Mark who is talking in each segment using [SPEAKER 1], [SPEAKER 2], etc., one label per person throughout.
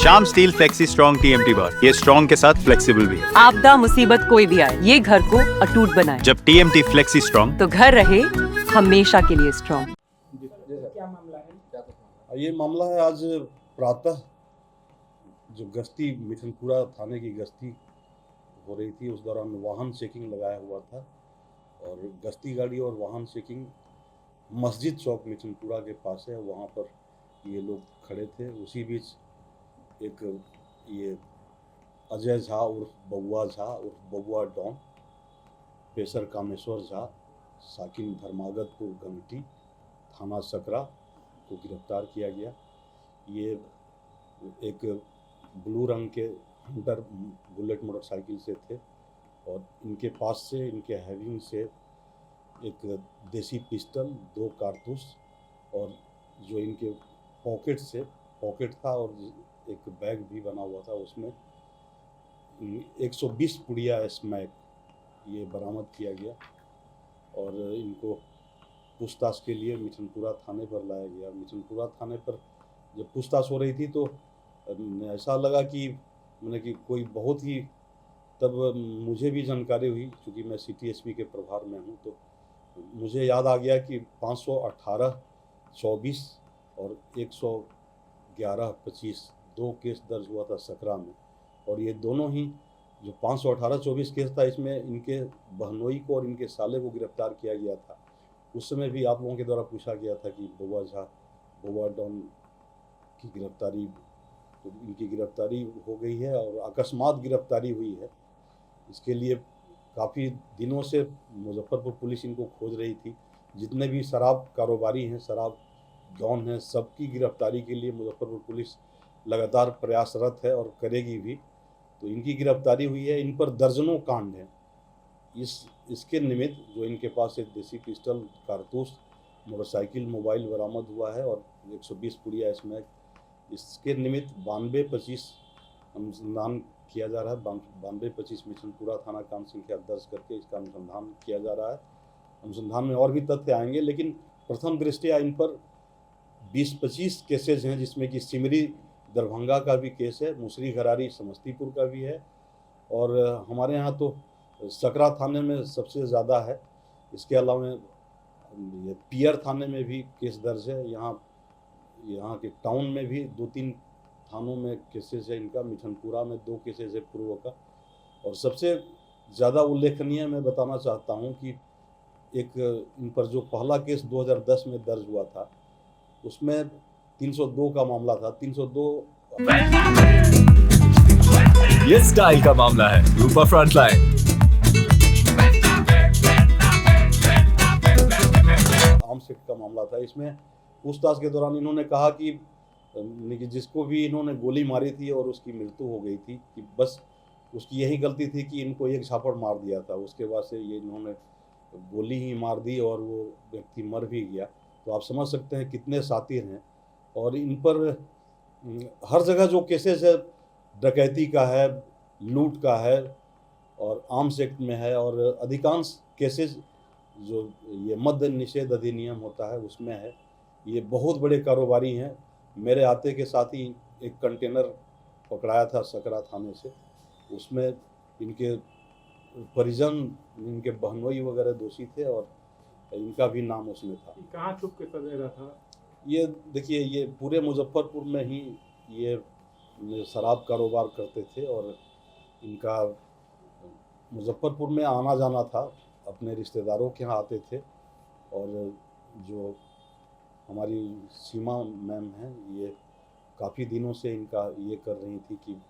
[SPEAKER 1] Shyam steel flexi strong TMT बार, ये strong के साथ फ्लेक्सिबल भी है।
[SPEAKER 2] आपदा मुसीबत कोई भी आए, ये घर को अटूट बनाए।
[SPEAKER 1] जब टीएमटी फ्लेक्सी स्ट्रॉन्ग,
[SPEAKER 2] तो घर रहे हमेशा के लिए स्ट्रॉन्ग।
[SPEAKER 3] क्या मामला है?
[SPEAKER 4] ये मामला है आज प्रातः जो गश्ती मिठनपुरा थाने की गश्ती हो रही थी, उस दौरान वाहन चेकिंग लगाया हुआ था और गश्ती गाड़ी और वाहन चेकिंग मस्जिद चौक मिठनपुरा के पास है, वहाँ पर ये लोग खड़े थे। उसी बीच एक ये अजय झा उर्फ बबुआ झा उर्फ बबुआ डॉन, पेशर कामेश्वर झा, साकिन धर्मागतपुर गंगटी, थाना सकरा को गिरफ्तार किया गया। ये एक ब्लू रंग के हंटर बुलेट मोटरसाइकिल से थे और इनके पास से, इनके हैविंग से एक देसी पिस्टल, 2 कारतूस और जो इनके पॉकेट था और एक बैग भी बना हुआ था, उसमें 120 पुड़िया स्मैक ये बरामद किया गया और इनको पूछताछ के लिए मिठनपुरा थाने पर लाया गया। मिठनपुरा थाने पर जब पूछताछ हो रही थी तो ऐसा लगा कि मैंने कि कोई बहुत ही, तब मुझे भी जानकारी हुई, क्योंकि मैं सिटी एसपी के प्रभार में हूँ, तो मुझे याद आ गया कि 518-24 और 111-25 2 केस दर्ज हुआ था सकरा में। और ये दोनों ही जो 518-24 केस था, इसमें इनके बहनोई को और इनके साले को गिरफ्तार किया गया था। उस समय भी आप लोगों के द्वारा पूछा गया था कि बबुआ झा, बबुआ डॉन की गिरफ्तारी, तो इनकी गिरफ्तारी हो गई है और अकस्मात गिरफ्तारी हुई है। इसके लिए काफ़ी दिनों से मुजफ्फरपुर पुलिस इनको खोज रही थी। जितने भी शराब कारोबारी हैं, शराब डॉन हैं, सबकी गिरफ्तारी के लिए मुजफ्फरपुर पुलिस लगातार प्रयासरत है और करेगी भी। तो इनकी गिरफ्तारी हुई है। इन पर दर्जनों कांड हैं। इसके निमित्त जो इनके पास एक देसी पिस्टल, कारतूस, मोटरसाइकिल, मोबाइल बरामद हुआ है और 120 पुड़िया स्मैक, इसके निमित्त 92-25 अनुसंधान किया जा रहा है। 92-25 मिठनपुरा थाना काम संख्या दर्ज करके इसका अनुसंधान किया जा रहा है। अनुसंधान में और भी तथ्य आएंगे, लेकिन प्रथम दृष्टया इन पर 20-25 केसेज हैं, जिसमें कि सिमरी दरभंगा का भी केस है, मुसरी घरारी समस्तीपुर का भी है और हमारे यहाँ तो सकरा थाने में सबसे ज़्यादा है। इसके अलावा ये पियर थाने में भी केस दर्ज है। यहाँ के टाउन में भी 2-3 थानों में केसेस है इनका। मिठनपुरा में 2 केसेस है पूर्व का। और सबसे ज़्यादा उल्लेखनीय मैं बताना चाहता हूँ कि एक इन पर जो पहला केस 2010 में दर्ज हुआ था, उसमें 302 का मामला था। 302
[SPEAKER 5] ये स्टाइल का मामला है। रूपा फ्रंटलाइन।
[SPEAKER 4] आर्म्स एक्ट का मामला था। इसमें पूछताछ के दौरान इन्होंने कहा कि जिसको भी इन्होंने गोली मारी थी और उसकी मृत्यु हो गई थी, कि बस उसकी यही गलती थी कि इनको एक झापड़ मार दिया था। उसके बाद से ये इन्होंने गोली ही मार दी और वो व्यक्ति मर भी गया। तो आप समझ सकते हैं कितने शातिर हैं। और इन पर हर जगह जो केसेस है, डकैती का है, लूट का है और आर्म्स एक्ट में है, और अधिकांश केसेस जो ये मद्य निषेध अधिनियम होता है उसमें है। ये बहुत बड़े कारोबारी हैं। मेरे आते के साथ ही एक कंटेनर पकड़ाया था सकरा थाने से, उसमें इनके परिजन, इनके बहनोई वगैरह दोषी थे और इनका भी नाम उसमें था।
[SPEAKER 3] कहाँ छुप के कर रहा था?
[SPEAKER 4] ये देखिए, ये पूरे मुजफ्फरपुर में ही ये शराब कारोबार करते थे और इनका मुजफ्फरपुर में आना जाना था, अपने रिश्तेदारों के यहाँ आते थे। और जो हमारी सीमा मैम हैं, ये काफ़ी दिनों से इनका ये कर रही थी कि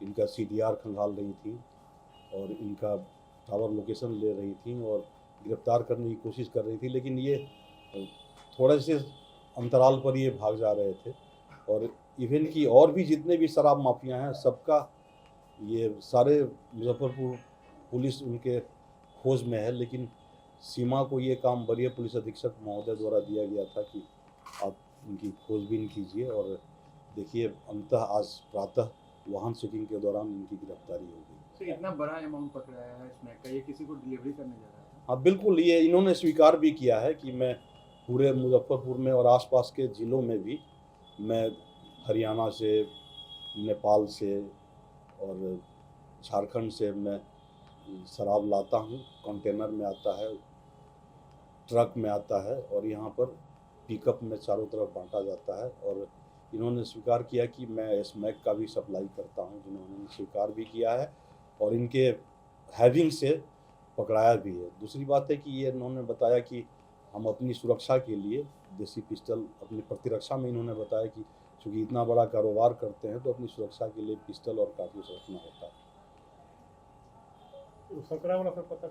[SPEAKER 4] इनका CDR खंगाल रही थी और इनका टावर लोकेशन ले रही थी और गिरफ्तार करने की कोशिश कर रही थी, लेकिन ये थोड़े से अंतराल पर ये भाग जा रहे थे। और इवन की और भी जितने भी शराब माफिया हैं, सबका ये सारे मुजफ्फरपुर पुलिस उनके खोज में है। लेकिन सीमा को ये काम वरीय पुलिस अधीक्षक महोदय द्वारा दिया गया था कि आप इनकी खोजबीन कीजिए। और देखिए, अंततः आज प्रातः वाहन चेकिंग के दौरान इनकी गिरफ्तारी हो गई।
[SPEAKER 3] तो इतना बड़ा अमाउंट पकड़ाया है इसमें का, ये किसी को डिलीवरी करने जा रहा है?
[SPEAKER 4] हाँ बिल्कुल, ये इन्होंने स्वीकार भी किया है कि मैं पूरे मुजफ्फरपुर में और आसपास के ज़िलों में भी मैं हरियाणा से, नेपाल से और झारखंड से मैं शराब लाता हूँ। कंटेनर में आता है, ट्रक में आता है और यहाँ पर पिकअप में चारों तरफ बांटा जाता है। और इन्होंने स्वीकार किया कि मैं स्मैक का भी सप्लाई करता हूँ, जिन्होंने स्वीकार भी किया है और इनके हैविंग से पकड़ाया भी है। दूसरी बात है कि ये इन्होंने बताया कि हम अपनी सुरक्षा के लिए देसी पिस्टल, अपनी प्रतिरक्षा में इन्होंने बताया कि चूँकि इतना बड़ा कारोबार करते हैं तो अपनी सुरक्षा के लिए पिस्टल और कारतूस रखना होता है।
[SPEAKER 3] संकरा वाला सब पता